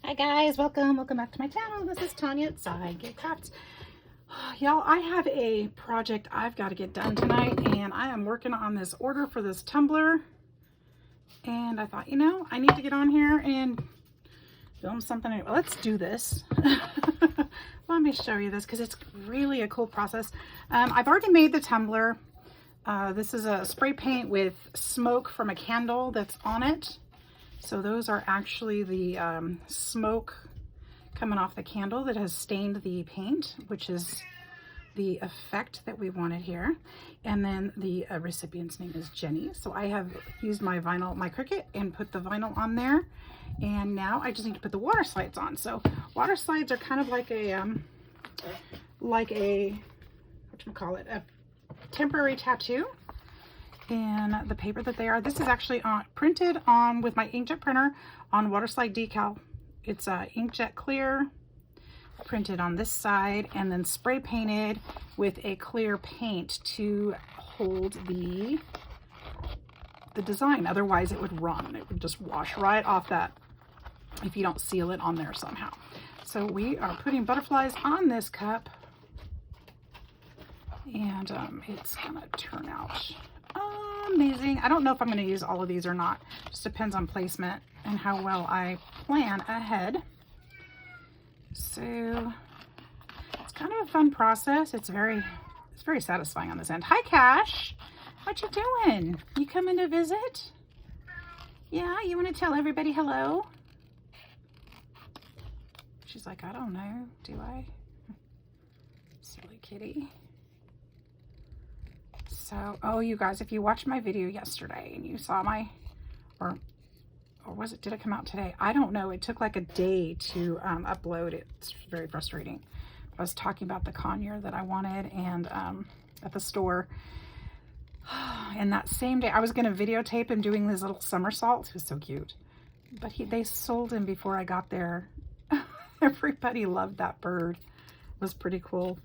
Hi guys, welcome back to my channel. This is Tanya at SideGigCrafts. Y'all, I have a project I've got to get done tonight, and I am working on this order for this tumbler. And I thought, you know, I need to get on here and film something. Let's do this. Let me show you this because it's really a cool process. I've already made the tumbler. This is a spray paint with smoke from a candle that's on it. So those are actually the smoke coming off the candle that has stained the paint, which is the effect that we wanted here. And then the recipient's name is Jenny. So I have used my vinyl, my Cricut, and put the vinyl on there. And now I just need to put the water slides on. So water slides are kind of like a whatchamacallit, a temporary tattoo. And the paper that they are, this is actually printed on with my inkjet printer on water slide decal. It's inkjet clear, printed on this side, and then spray painted with a clear paint to hold the design. Otherwise it would run. It would just wash right off that if you don't seal it on there somehow. So we are putting butterflies on this cup, and it's gonna turn out amazing. I don't know if I'm going to use all of these or not. Just depends on placement and how well I plan ahead. So it's kind of a fun process. It's very satisfying on this end. Hi Cash, what you doing? You coming to visit? Yeah, you want to tell everybody hello? She's like, I don't know, do I? Silly kitty. So, oh, you guys, if you watched my video yesterday and you saw my, or was it, did it come out today? I don't know. It took like a day to upload. It's very frustrating. I was talking about the conure that I wanted and at the store. And that same day, I was going to videotape him doing his little somersaults. He was so cute. But they sold him before I got there. Everybody loved that bird. It was pretty cool.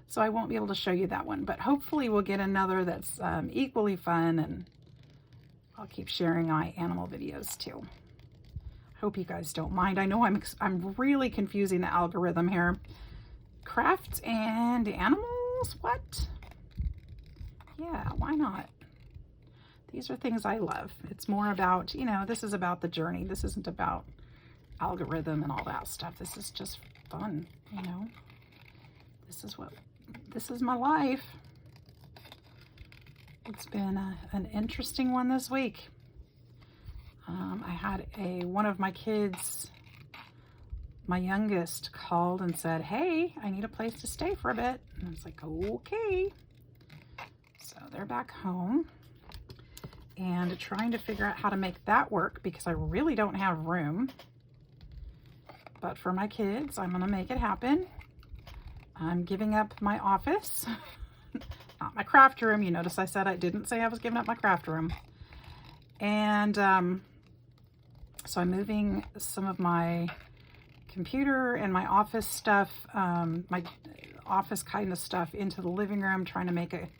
So I won't be able to show you that one, but hopefully we'll get another that's equally fun, and I'll keep sharing my animal videos too. Hope you guys don't mind. I know I'm really confusing the algorithm here. Crafts and animals? What? Yeah, why not? These are things I love. It's more about, you know, this is about the journey. This isn't about algorithm and all that stuff. This is just fun, you know. This is my life. It's been an interesting one this week. I had one of my kids, my youngest, called and said, hey, I need a place to stay for a bit. And I was like, okay. So they're back home and trying to figure out how to make that work because I really don't have room. But for my kids, I'm going to make it happen. I'm giving up my office, not my craft room. You notice I said I didn't say I was giving up my craft room. And so I'm moving some of my computer and my office stuff, my office kind of stuff into the living room, trying to make it,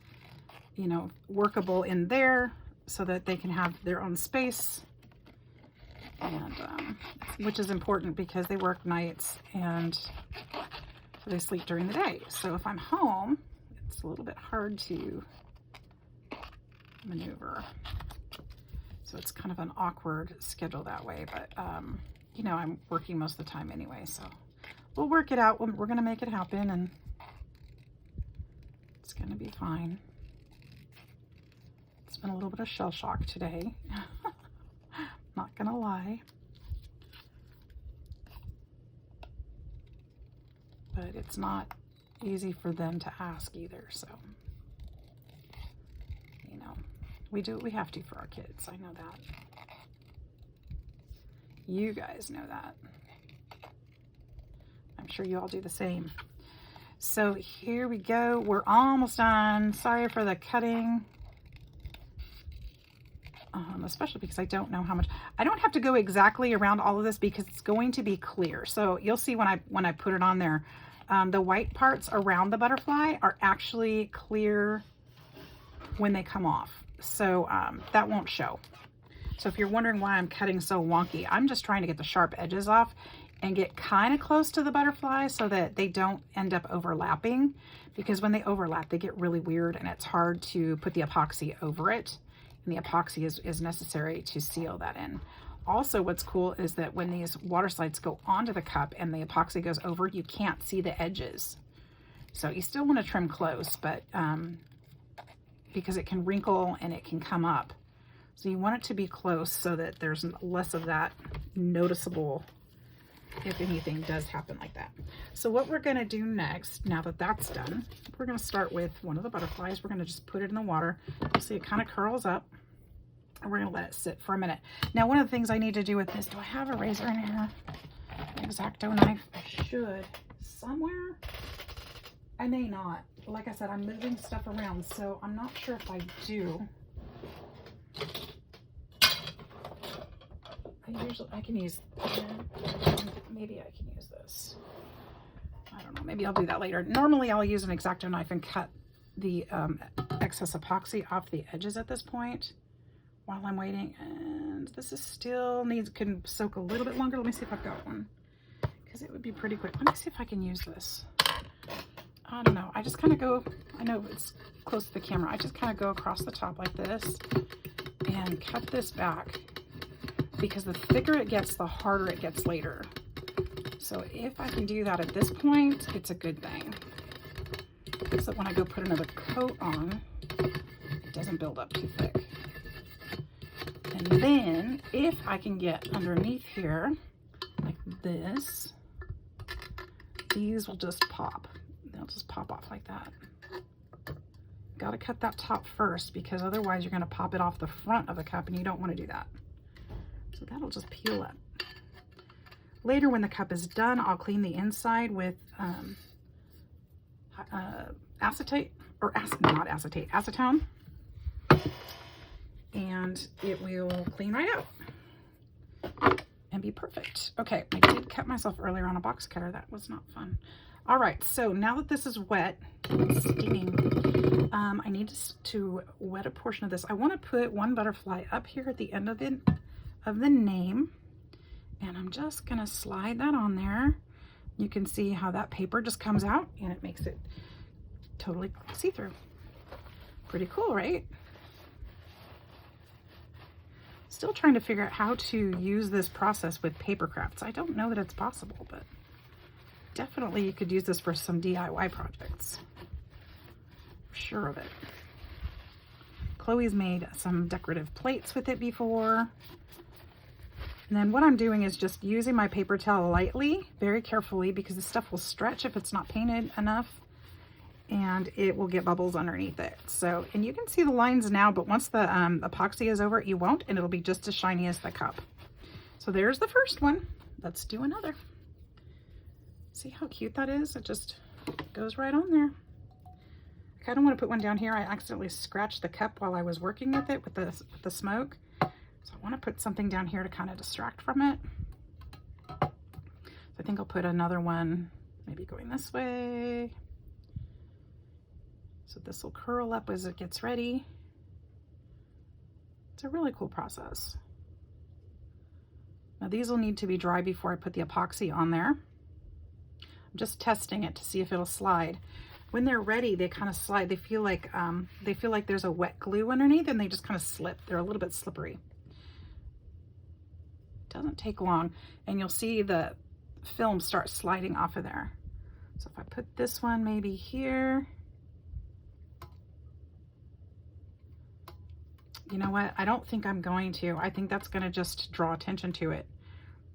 you know, workable in there so that they can have their own space. And which is important because they work nights and they sleep during the day. So if I'm home, it's a little bit hard to maneuver. So it's kind of an awkward schedule that way, but you know, I'm working most of the time anyway, so we'll work it out. We're going to make it happen, and it's going to be fine. It's been a little bit of shell shock today. Not going to lie. But it's not easy for them to ask either, so, you know, we do what we have to for our kids. I know that. You guys know that. I'm sure you all do the same. So here we go. We're almost done. Sorry for the cutting. Especially because I don't know how much. I don't have to go exactly around all of this because it's going to be clear. So you'll see when I put it on there, the white parts around the butterfly are actually clear when they come off. So that won't show. So if you're wondering why I'm cutting so wonky, I'm just trying to get the sharp edges off and get kind of close to the butterfly so that they don't end up overlapping, because when they overlap, they get really weird and it's hard to put the epoxy over it. And the epoxy is necessary to seal that in. Also, what's cool is that when these water slides go onto the cup and the epoxy goes over, you can't see the edges. So you still want to trim close, but because it can wrinkle and it can come up. So you want it to be close so that there's less of that noticeable if anything does happen like that. So what we're going to do next, now that that's done, we're going to start with one of the butterflies. We're going to just put it in the water. You'll see it kind of curls up, and we're going to let it sit for a minute. Now, one of the things I need to do with this, do I have a razor in here? An X-Acto knife? I should. Somewhere? I may not. Like I said, I'm moving stuff around, so I'm not sure if I do. I can use, maybe I can use this. I don't know, maybe I'll do that later. Normally I'll use an X-Acto knife and cut the excess epoxy off the edges at this point while I'm waiting. And this is still can soak a little bit longer. Let me see if I've got one, because it would be pretty quick. Let me see if I can use this. I don't know. I just kind of go, I know it's close to the camera. I just kind of go across the top like this and cut this back, because the thicker it gets, the harder it gets later. So if I can do that at this point, it's a good thing. So when I go put another coat on, it doesn't build up too thick. And then if I can get underneath here, like this, these will just pop. They'll just pop off like that. Got to cut that top first, because otherwise you're going to pop it off the front of the cup, and you don't want to do that. So that'll just peel up. Later, when the cup is done, I'll clean the inside with acetate, or not acetate, acetone, and it will clean right out and be perfect. Okay, I did cut myself earlier on a box cutter. That was not fun. All right, so now that this is wet, it's steaming, I need to wet a portion of this. I want to put one butterfly up here at the end of the name, and I'm just gonna slide that on there. You can see how that paper just comes out and it makes it totally see-through. Pretty cool, right? Still trying to figure out how to use this process with paper crafts. I don't know that it's possible, but definitely you could use this for some DIY projects. I'm sure of it. Chloe's made some decorative plates with it before. And then what I'm doing is just using my paper towel lightly, very carefully, because the stuff will stretch if it's not painted enough, and it will get bubbles underneath it. So, and you can see the lines now, but once the epoxy is over it, you won't, and it'll be just as shiny as the cup. So there's the first one. Let's do another. See how cute that is? It just goes right on there. I kind of want to put one down here. I accidentally scratched the cup while I was working with it with the smoke. So I want to put something down here to kind of distract from it. So I think I'll put another one maybe going this way. So this will curl up as it gets ready. It's a really cool process. Now these will need to be dry before I put the epoxy on there. I'm just testing it to see if it'll slide. When they're ready, they kind of slide. They feel like there's a wet glue underneath, and they just kind of slip. They're a little bit slippery. Doesn't take long, and you'll see the film start sliding off of there. So if I put this one maybe here, you know what? I don't think I'm going to. I think that's going to just draw attention to it.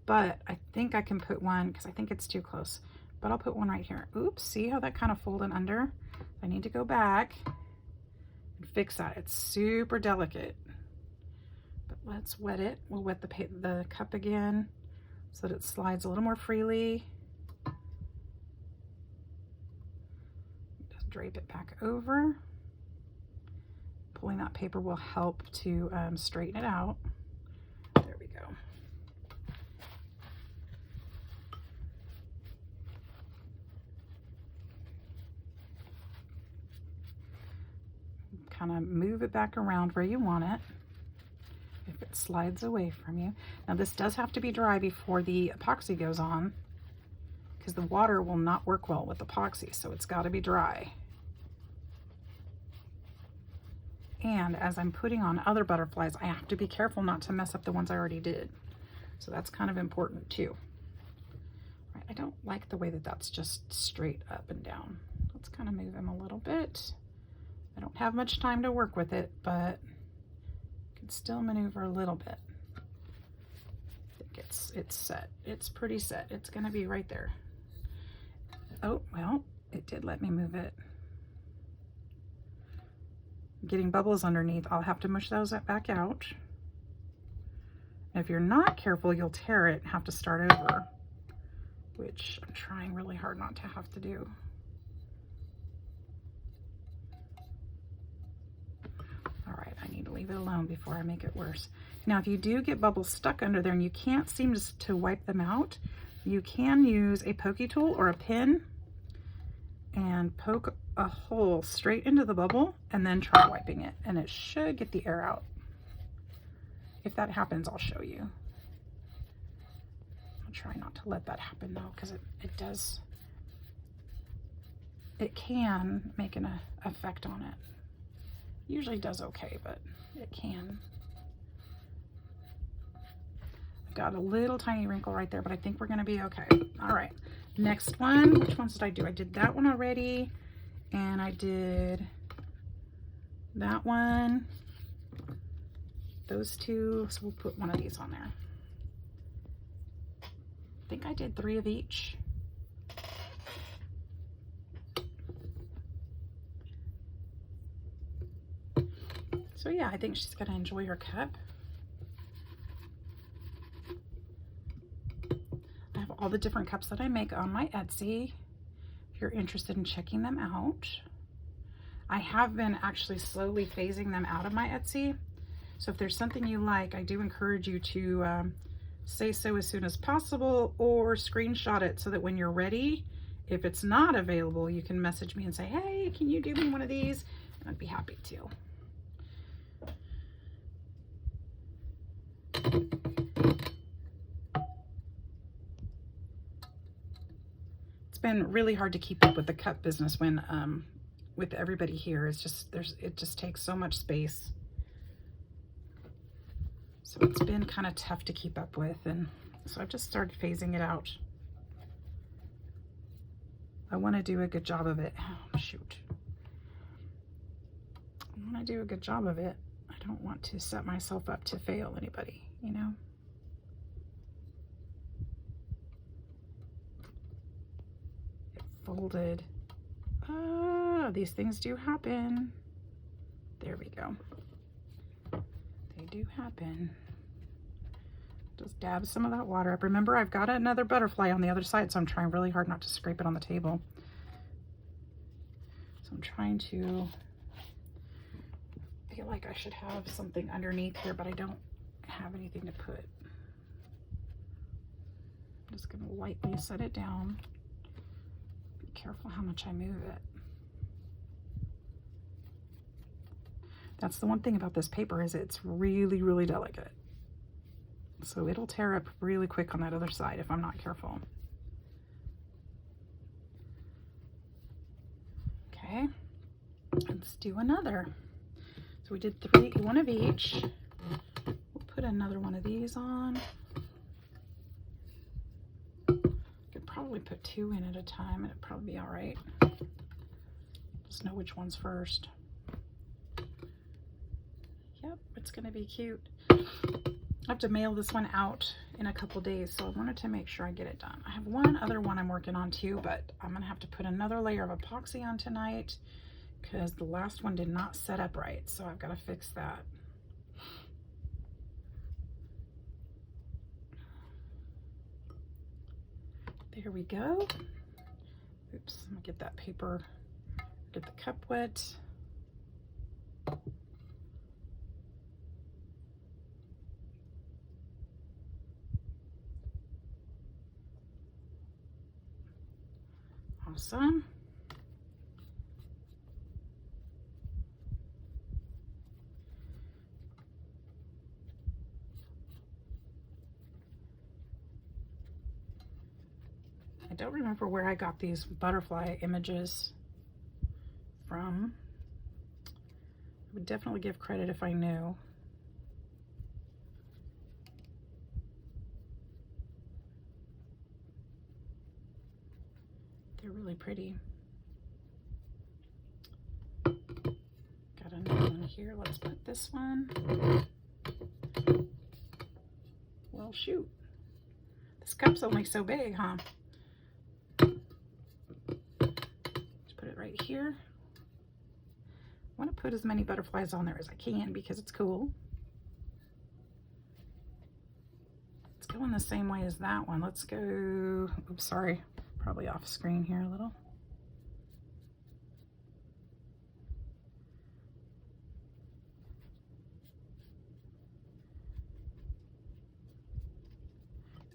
But I think I can put one, because I think it's too close. But I'll put one right here. Oops, see how that kind of folded under? I need to go back and fix that. It's super delicate. But let's wet it. We'll wet the cup again so that it slides a little more freely. Just drape it back over. Pulling that paper will help to straighten it out. There we go. Kind of move it back around where you want it. If it it slides away from you. Now this does have to be dry before the epoxy goes on, because the water will not work well with epoxy, so it's got to be dry. And as I'm putting on other butterflies, I have to be careful not to mess up the ones I already did. So that's kind of important too. Right, I don't like the way that that's just straight up and down. Let's kind of move him a little bit. I don't have much time to work with it, but I can still maneuver a little bit. I think it's set. It's pretty set. It's gonna be right there. Oh, well, it did let me move it. Getting bubbles underneath, I'll have to mush those back out. And if you're not careful, you'll tear it and have to start over, which I'm trying really hard not to have to do. All right, I need to leave it alone before I make it worse. Now, if you do get bubbles stuck under there and you can't seem to wipe them out, you can use a pokey tool or a pin and poke a hole straight into the bubble and then try wiping it, and it should get the air out. If that happens, I'll show you. I'll try not to let that happen though, because it can make an effect on it. Usually does okay, but it can. I've got a little tiny wrinkle right there, but I think we're gonna be okay. All right, next one. Which ones did I do? I did that one already, and I did that one, those two, so we'll put one of these on there. I think I did 3 of each. So yeah, I think she's gonna enjoy her cup. I have all the different cups that I make on my Etsy, if you're interested in checking them out. I have been actually slowly phasing them out of my Etsy. So if there's something you like, I do encourage you to say so as soon as possible, or screenshot it so that when you're ready, if it's not available, you can message me and say, hey, can you do me one of these? And I'd be happy to. It's been really hard to keep up with the cup business when with everybody here. It's just it just takes so much space. So it's been kind of tough to keep up with, and so I've just started phasing it out. I want to do a good job of it. Oh, shoot. I want to do a good job of it. I don't want to set myself up to fail anybody, you know? It folded. These things do happen. There we go. They do happen. Just dab some of that water up. Remember, I've got another butterfly on the other side, so I'm trying really hard not to scrape it on the table. So I'm trying to feel like I should have something underneath here, but I don't have anything to put. I'm just gonna lightly set it down. Be careful how much I move it. That's the one thing about this paper, is it's really, really delicate. So it'll tear up really quick on that other side if I'm not careful. Okay, let's do another. So we did 3, 1 of each. We'll put another one of these on. Could probably put 2 in at a time and it'd probably be all right. Just know which one's first. Yep, it's gonna be cute. I have to mail this one out in a couple days, so I wanted to make sure I get it done. I have one other one I'm working on too, but I'm gonna have to put another layer of epoxy on tonight because the last one did not set up right, so I've got to fix that. There we go. Oops, I'm gonna get that paper, get the cup wet. Awesome. don't remember where I got these butterfly images from. I would definitely give credit if I knew. They're really pretty. Got another one here. Let's put this one. Well, shoot. This cup's only so big, huh? Just put it right here. I want to put as many butterflies on there as I can because it's cool. It's going the same way as that one. Let's go, oops, sorry, probably off screen here a little.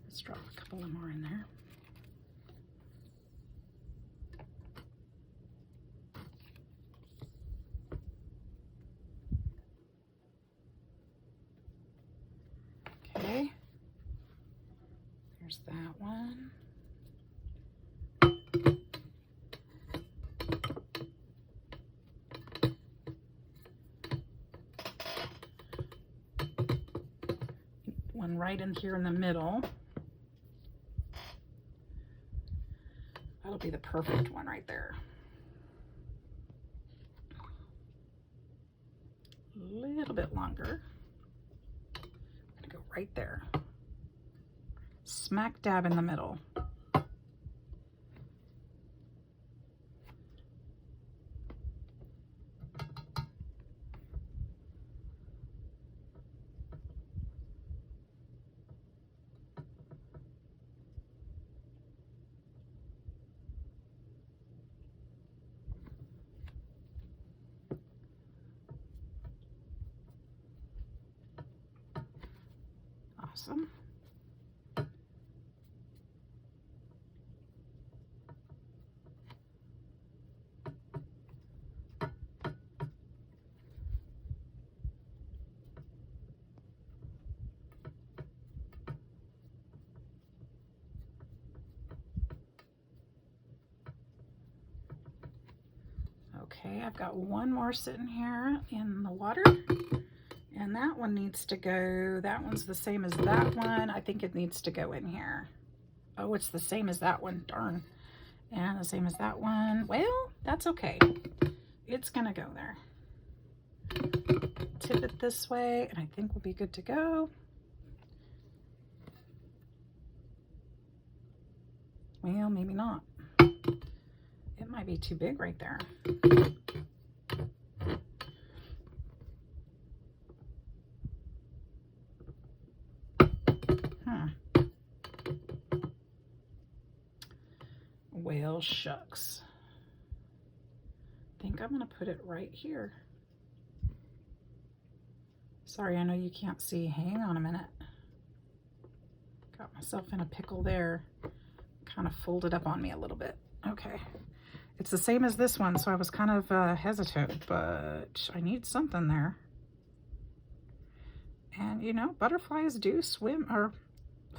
Let's drop a couple of more in there. Okay, there's that one. One right in here in the middle. That'll be the perfect one right there. A little bit longer. I'm gonna go right there. Smack dab in the middle. Awesome. Okay, I've got one more sitting here in the water, and that one needs to go. That one's the same as that one. I think it needs to go in here. Oh, it's the same as that one, darn. And the same as that one. Well, that's okay. It's gonna go there. Tip it this way, and I think we'll be good to go. Well, maybe not. It might be too big right there. Well, shucks. I think I'm gonna put it right here. Sorry, I know you can't see. Hang on a minute. Got myself in a pickle there. Kind of folded up on me a little bit. Okay. It's the same as this one, so I was kind of hesitant, but I need something there. And you know, butterflies do swim or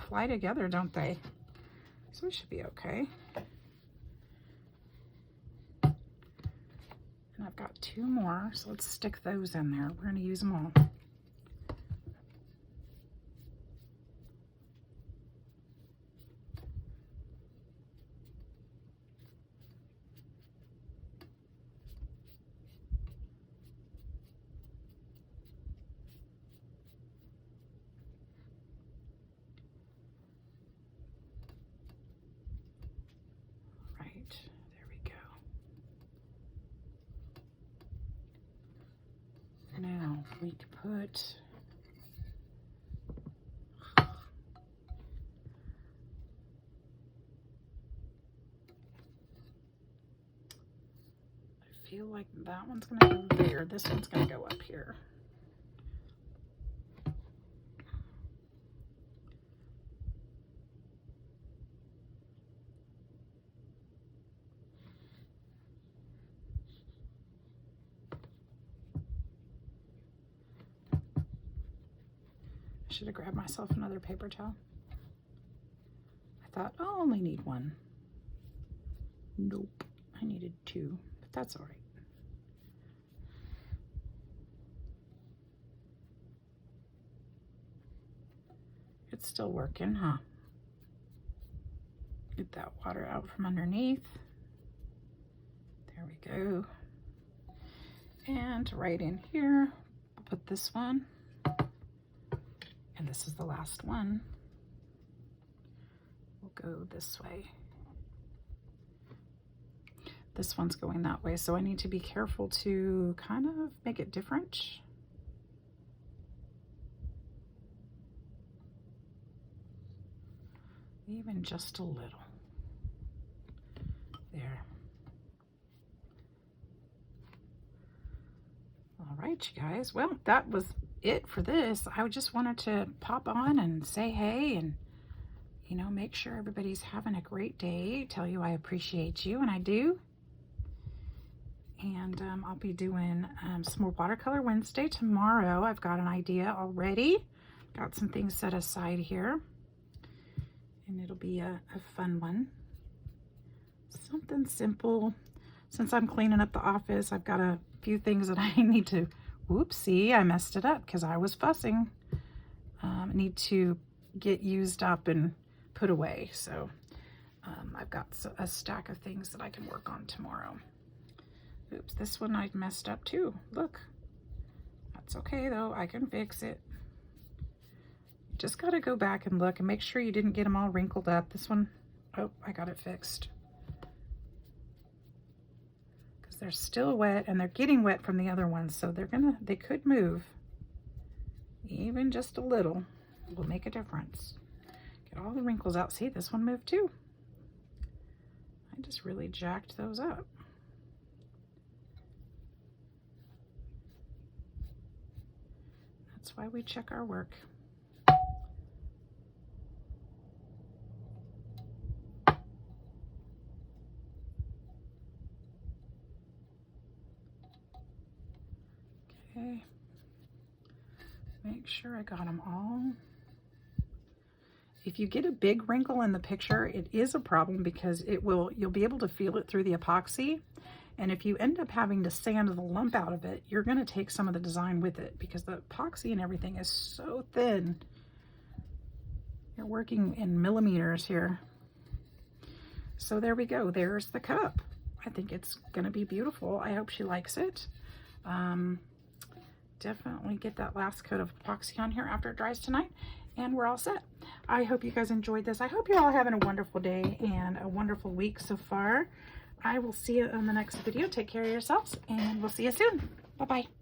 fly together, don't they? So we should be okay. And I've got two more, so let's stick those in there. We're going to use them all. There we go. Now we could put I feel like that one's gonna go there. This one's gonna go up here. I should have grabbed myself another paper towel. I thought I'll only need one. Nope, I needed 2, but that's all right. It's still working, huh? Get that water out from underneath. There we go. And right in here, we'll put this one. And this is the last one. We'll go this way. This one's going that way, so I need to be careful to kind of make it different. Even just a little. There. All right, you guys. Well, that was it for this. I just wanted to pop on and say hey and, you know, make sure everybody's having a great day. Tell you I appreciate you, and I do. And I'll be doing some more Watercolor Wednesday tomorrow. I've got an idea already. Got some things set aside here. And it'll be a fun one. Something simple. Since I'm cleaning up the office, I've got a few things that I need to, whoopsie, I messed it up because I was fussing. Need to get used up and put away. So I've got a stack of things that I can work on tomorrow. Oops, this one I messed up too. Look, that's okay though. I can fix it. Just got to go back and look and make sure you didn't get them all wrinkled up. This one, oh, I got it fixed. Because they're still wet and they're getting wet from the other ones. So they could move. Even just a little will make a difference. Get all the wrinkles out. See, this one moved too. I just really jacked those up. That's why we check our work. Okay, make sure I got them all. If you get a big wrinkle in the picture, it is a problem because you'll be able to feel it through the epoxy. And if you end up having to sand the lump out of it, you're going to take some of the design with it because the epoxy and everything is so thin. You're working in millimeters here. So there we go. There's the cup. I think it's going to be beautiful. I hope she likes it. Definitely get that last coat of epoxy on here after it dries tonight, and we're all set. I hope you guys enjoyed this. I hope you're all having a wonderful day and a wonderful week so far. I will see you on the next video. Take care of yourselves, and we'll see you soon. Bye-bye.